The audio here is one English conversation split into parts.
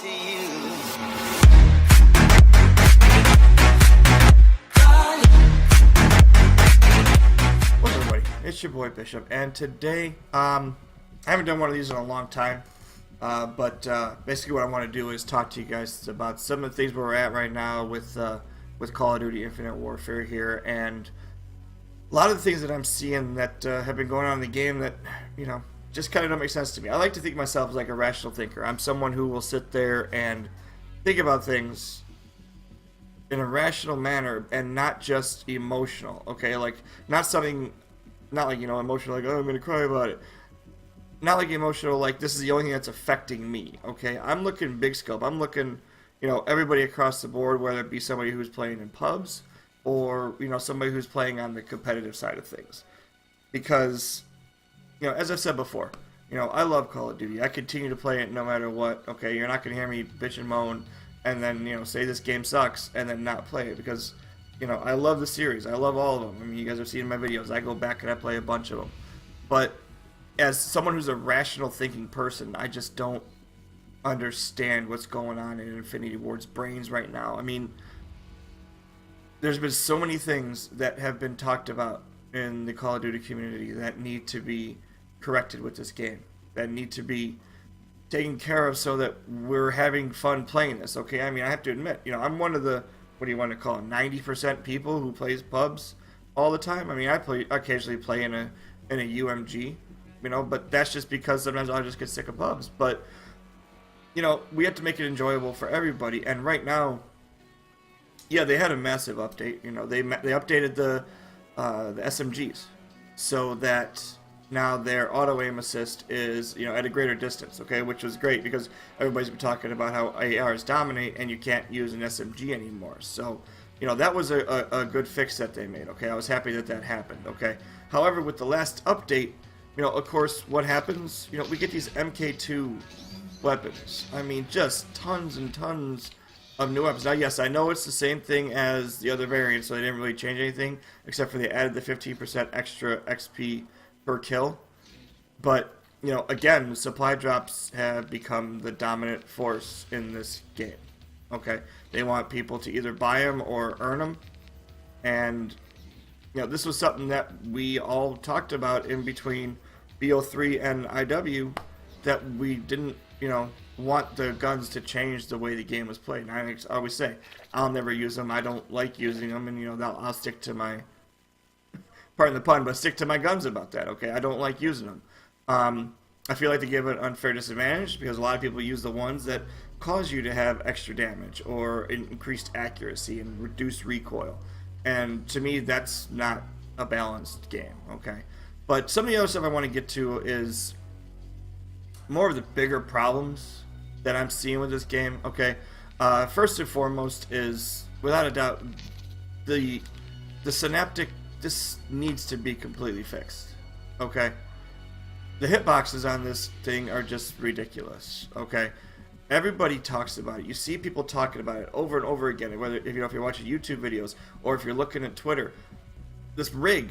to you. What's up, everybody? It's your boy Bishop, and today, I haven't done one of these in a long time, but basically what I want to do is talk to you guys about some of the things where we're at right now with Call of Duty Infinite Warfare here, and a lot of the things that I'm seeing that have been going on in the game that, you know, just kind of don't make sense to me. I like to think of myself as like a rational thinker. I'm someone who will sit there and think about things in a rational manner and not just emotional, okay? Like, not like, you know, emotional, like, oh, I'm gonna cry about it. Not like emotional, like, this is the only thing that's affecting me, okay? I'm looking big scope. I'm looking, you know, everybody across the board, whether it be somebody who's playing in pubs or, you know, somebody who's playing on the competitive side of things. Because, you know, as I've said before, you know, I love Call of Duty. I continue to play it no matter what, okay? You're not gonna hear me bitch and moan and then, you know, say this game sucks and then not play it, because, you know, I love the series. I love all of them. I mean, you guys have seen my videos. I go back and I play a bunch of them. But as someone who's a rational thinking person, I just don't understand what's going on in Infinity Ward's brains right now. I mean, there's been so many things that have been talked about in the Call of Duty community that need to be corrected with this game, that need to be taken care of so that we're having fun playing this, okay? I mean, I have to admit, you know, I'm one of the, what do you want to call it, 90% people who plays pubs all the time. I mean, I occasionally play in a UMG, you know, but that's just because sometimes I'll just get sick of pubs. But, you know, we have to make it enjoyable for everybody, and right now, yeah, they had a massive update. You know, they updated the SMGs so that now their auto aim assist is, you know, at a greater distance, okay, which was great because everybody's been talking about how ARs dominate and you can't use an SMG anymore. So, you know, that was a good fix that they made, okay? I was happy that that happened, okay? However, with the last update, you know, of course, what happens? You know, we get these MK2 weapons. I mean, just tons and tons of new weapons. Now, yes, I know it's the same thing as the other variants, so they didn't really change anything, except for they added the 15% extra XP per kill. But, you know, again, supply drops have become the dominant force in this game. Okay? They want people to either buy them or earn them. And, you know, this was something that we all talked about in between BO3 and IW, that we didn't, you know, want the guns to change the way the game was played. And I always say, I'll never use them. I don't like using them, and, you know, I'll stick to my, pardon the pun, but stick to my guns about that, okay? I don't like using them. I feel like they give an unfair disadvantage because a lot of people use the ones that cause you to have extra damage or increased accuracy and reduced recoil. And to me, that's not a balanced game, okay? But some of the other stuff I want to get to is more of the bigger problems that I'm seeing with this game, okay? First and foremost is, without a doubt, the Synaptic. This needs to be completely fixed, okay? The hitboxes on this thing are just ridiculous, okay? Everybody talks about it. You see people talking about it over and over again, whether if you're watching YouTube videos or if you're looking at Twitter. This rig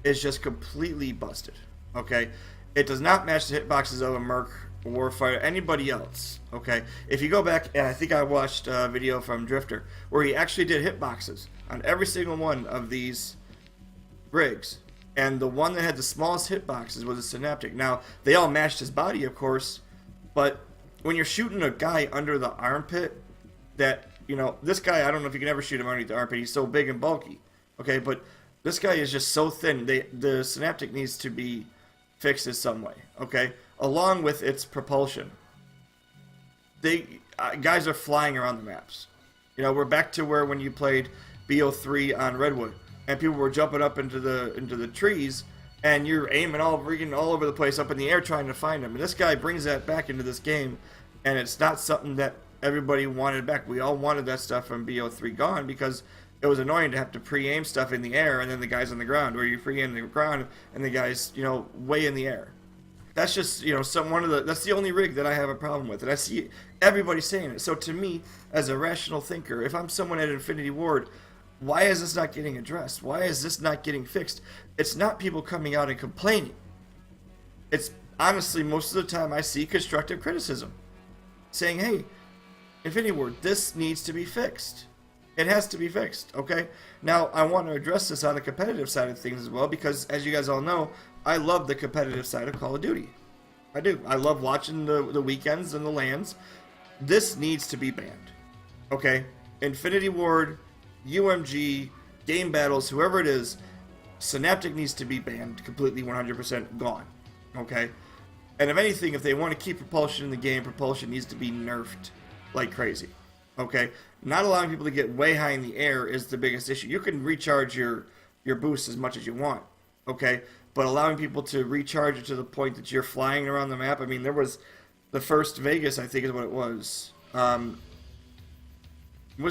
is just completely busted, okay? It does not match the hitboxes of a Merc, Warfighter, anybody else, okay? If you go back, and I think I watched a video from Drifter where he actually did hitboxes on every single one of these rigs, and the one that had the smallest hitboxes was a Synaptic. Now, they all matched his body, of course, but when you're shooting a guy under the armpit, that, you know, this guy, I don't know if you can ever shoot him underneath the armpit. He's so big and bulky, okay? But this guy is just so thin. The Synaptic needs to be fixed in some way, okay? Along with its propulsion. Guys are flying around the maps. You know, we're back to where when you played BO3 on Redwood, and people were jumping up into the trees, and you're aiming all over the place up in the air trying to find them. And this guy brings that back into this game, and it's not something that everybody wanted back. We all wanted that stuff from BO3 gone because it was annoying to have to pre-aim stuff in the air and then the guy's on the ground, or you pre-aim the ground and the guy's, you know, way in the air. That's just, you know, that's the only rig that I have a problem with, and I see everybody saying it. So to me, as a rational thinker, if I'm someone at Infinity Ward, why is this not getting addressed? Why is this not getting fixed? It's not people coming out and complaining. It's honestly, most of the time I see constructive criticism. Saying, hey, Infinity Ward, this needs to be fixed. It has to be fixed, okay? Now, I want to address this on the competitive side of things as well, because as you guys all know, I love the competitive side of Call of Duty. I do. I love watching the weekends and the LANs. This needs to be banned, okay? Infinity Ward, UMG, Game Battles, whoever it is, Synaptic needs to be banned, completely 100% gone, okay? And if anything, if they want to keep propulsion in the game, propulsion needs to be nerfed like crazy, okay? Not allowing people to get way high in the air is the biggest issue. You can recharge your boost as much as you want, okay? But allowing people to recharge it to the point that you're flying around the map, I mean, there was the first Vegas, I think is what it was. Was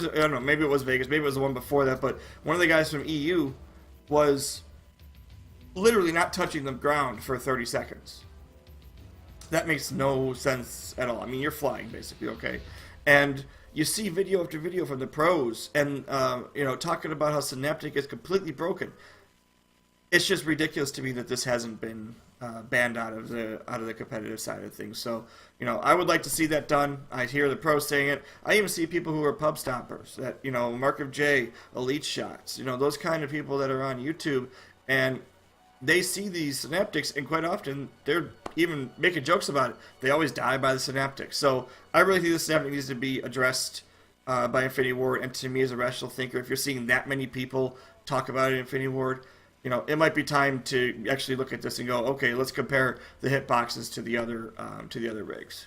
it, I don't know, maybe it was Vegas, maybe it was the one before that, but one of the guys from EU was literally not touching the ground for 30 seconds. That makes no sense at all. I mean, you're flying, basically, okay? And you see video after video from the pros, and, you know, talking about how Synaptic is completely broken. It's just ridiculous to me that this hasn't been banned out of the competitive side of things. So, you know, I would like to see that done. I hear the pros saying it. I even see people who are pub stompers, that, you know, Mark of J, Elite Shots, you know, those kind of people that are on YouTube, and they see these Synaptics, and quite often they're even making jokes about it. They always die by the Synaptic. So I really think the Synaptic needs to be addressed by Infinity Ward. And to me, as a rational thinker, if you're seeing that many people talk about it in Infinity Ward, you know, it might be time to actually look at this and go, okay, let's compare the hitboxes to the other rigs.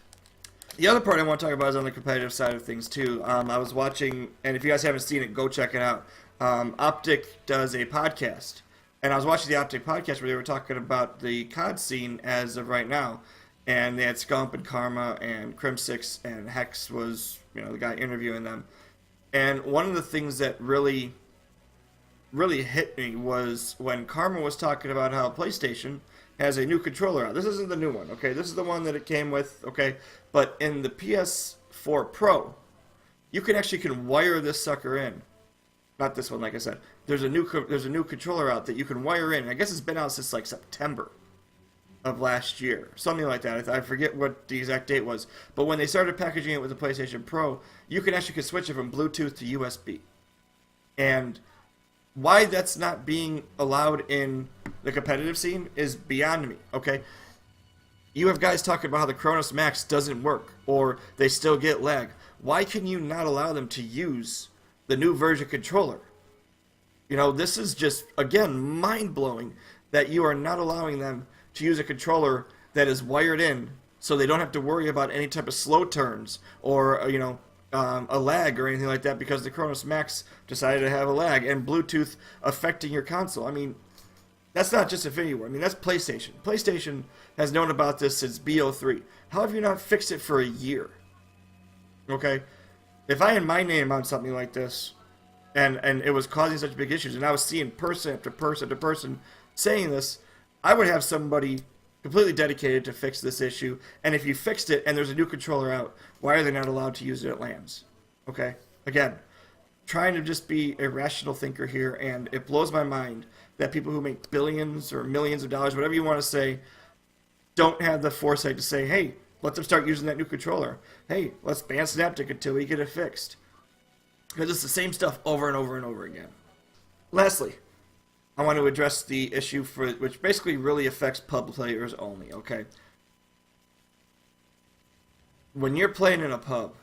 The other part I want to talk about is on the competitive side of things too. I was watching, and if you guys haven't seen it, go check it out. Optic does a podcast, and I was watching the Optic podcast where they were talking about the COD scene as of right now, and they had Scump and Karma and Crim6, and Hex was, you know, the guy interviewing them. And one of the things that really hit me was when Karma was talking about how PlayStation has a new controller out. This isn't the new one, okay? This is the one that it came with, okay? But in the PS4 Pro, you can wire this sucker in. Not this one, like I said. There's a new controller out that you can wire in. I guess it's been out since like September of last year, something like that. I forget what the exact date was. But when they started packaging it with the PlayStation Pro, you can switch it from Bluetooth to USB. And why that's not being allowed in the competitive scene is beyond me, okay? You have guys talking about how the Cronus Max doesn't work, or they still get lag. Why can you not allow them to use the new version controller? You know, this is just, again, mind-blowing that you are not allowing them to use a controller that is wired in so they don't have to worry about any type of slow turns or, you know, a lag or anything like that because the Cronus Max decided to have a lag and Bluetooth affecting your console. I mean, that's not just Infinity Ward. I mean, that's PlayStation. PlayStation has known about this since BO3. How have you not fixed it for a year? Okay? If I had my name on something like this and it was causing such big issues and I was seeing person after person after person saying this, I would have somebody completely dedicated to fix this issue. And if you fixed it and there's a new controller out, why are they not allowed to use it at LANs? Okay? Again, trying to just be a rational thinker here, and it blows my mind that people who make billions or millions of dollars, whatever you want to say, don't have the foresight to say, hey, let them start using that new controller. Hey, let's ban Synaptic until we get it fixed. Because it's the same stuff over and over and over again. Lastly, I want to address the issue which basically really affects pub players only, okay? When you're playing in a pub,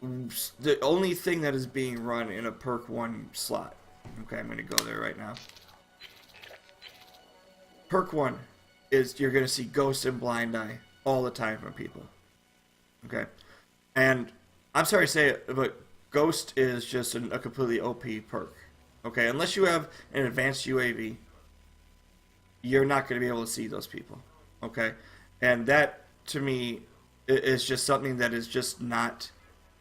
the only thing that is being run in a perk 1 slot, okay, I'm going to go there right now. Perk 1 is you're going to see Ghost and Blind Eye all the time from people, okay? And I'm sorry to say it, but Ghost is just a completely OP perk. Okay, unless you have an advanced UAV, you're not going to be able to see those people. Okay, and that to me is just something that is just not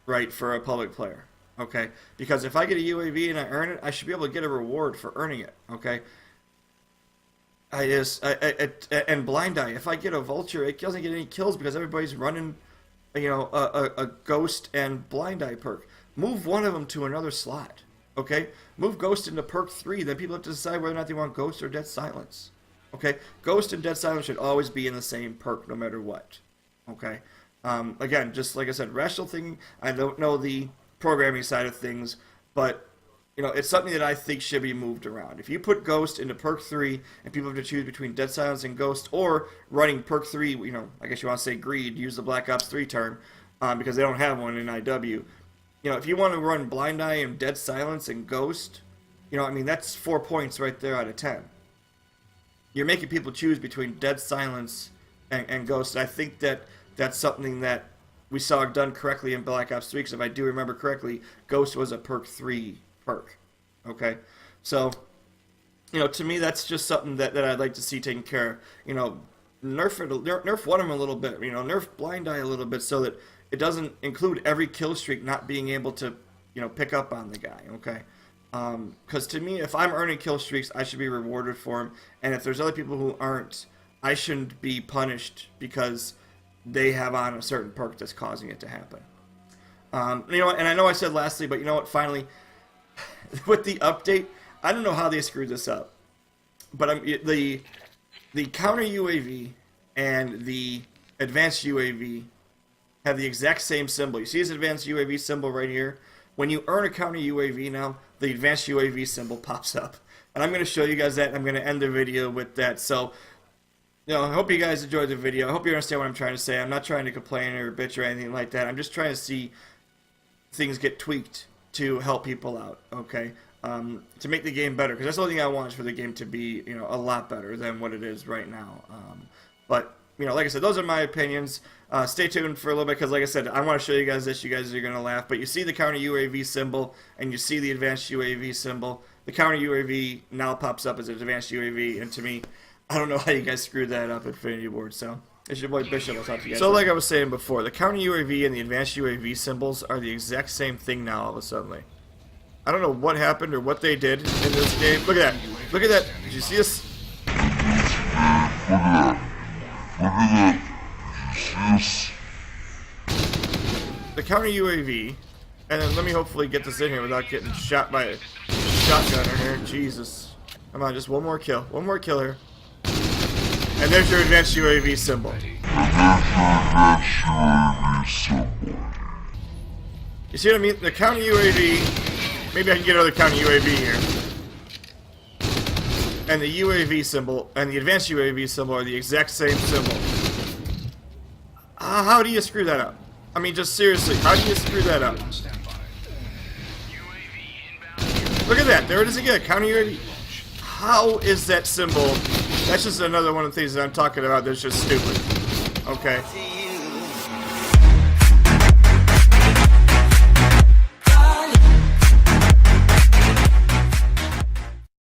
right for a public player. Okay, because if I get a UAV and I earn it, I should be able to get a reward for earning it. Okay, and Blind Eye, if I get a Vulture, it doesn't get any kills because everybody's running, you know, a Ghost and Blind Eye perk. Move one of them to another slot. Okay? Move Ghost into perk 3, then people have to decide whether or not they want Ghost or Dead Silence. Okay? Ghost and Dead Silence should always be in the same perk no matter what. Okay? Again, just like I said, rational thinking. I don't know the programming side of things, but you know, it's something that I think should be moved around. If you put Ghost into Perk 3 and people have to choose between Dead Silence and Ghost, or running Perk 3, you know, I guess you want to say Greed, use the Black Ops 3 term, because they don't have one in IW. You know, if you want to run Blind Eye and Dead Silence and Ghost, you know, I mean, that's 4 points right there out of 10. You're making people choose between Dead Silence and Ghost. I think that that's something that we saw done correctly in Black Ops 3, because if I do remember correctly, Ghost was a Perk 3 perk. Okay? So, you know, to me, that's just something that I'd like to see taken care of. You know, nerf one of them a little bit. You know, nerf Blind Eye a little bit so that it doesn't include every kill streak not being able to, you know, pick up on the guy. Okay? Because to me, if I'm earning kill streaks, I should be rewarded for them. And if there's other people who aren't, I shouldn't be punished because they have on a certain perk that's causing it to happen. You know, and I know I said lastly, but you know what? Finally, with the update, I don't know how they screwed this up, but the counter UAV and the advanced UAV have the exact same symbol. You see this advanced UAV symbol right here? When you earn a counter UAV now, the advanced UAV symbol pops up. And I'm going to show you guys that, and I'm going to end the video with that. So, you know, I hope you guys enjoyed the video. I hope you understand what I'm trying to say. I'm not trying to complain or bitch or anything like that. I'm just trying to see things get tweaked to help people out, okay? To make the game better, because that's the only thing I want is for the game to be, you know, a lot better than what it is right now. But, you know, like I said, those are my opinions. Stay tuned for a little bit, because like I said, I want to show you guys this. You guys are going to laugh. But you see the counter UAV symbol, and you see the advanced UAV symbol. The counter UAV now pops up as an advanced UAV, and to me, I don't know how you guys screwed that up, Infinity Ward, so... It's your boy Bishop. I'll talk to you guys. So like I was saying before, the counter UAV and the advanced UAV symbols are the exact same thing now all of a sudden. I don't know what happened or what they did in this game. Look at that. Look at that. Did you see this? The counter UAV, and then let me hopefully get this in here without getting shot by a shotgunner here. Jesus. Come on, just one more kill. One more kill here. And there's your advanced UAV symbol. You see what I mean? The counter UAV, maybe I can get another counter UAV here. And the UAV symbol and the advanced UAV symbol are the exact same symbol. How do you screw that up? I mean, just seriously, how do you screw that up? Look at that, there it is again, counter UAV. How is that symbol? That's just another one of the things that I'm talking about that's just stupid. Okay.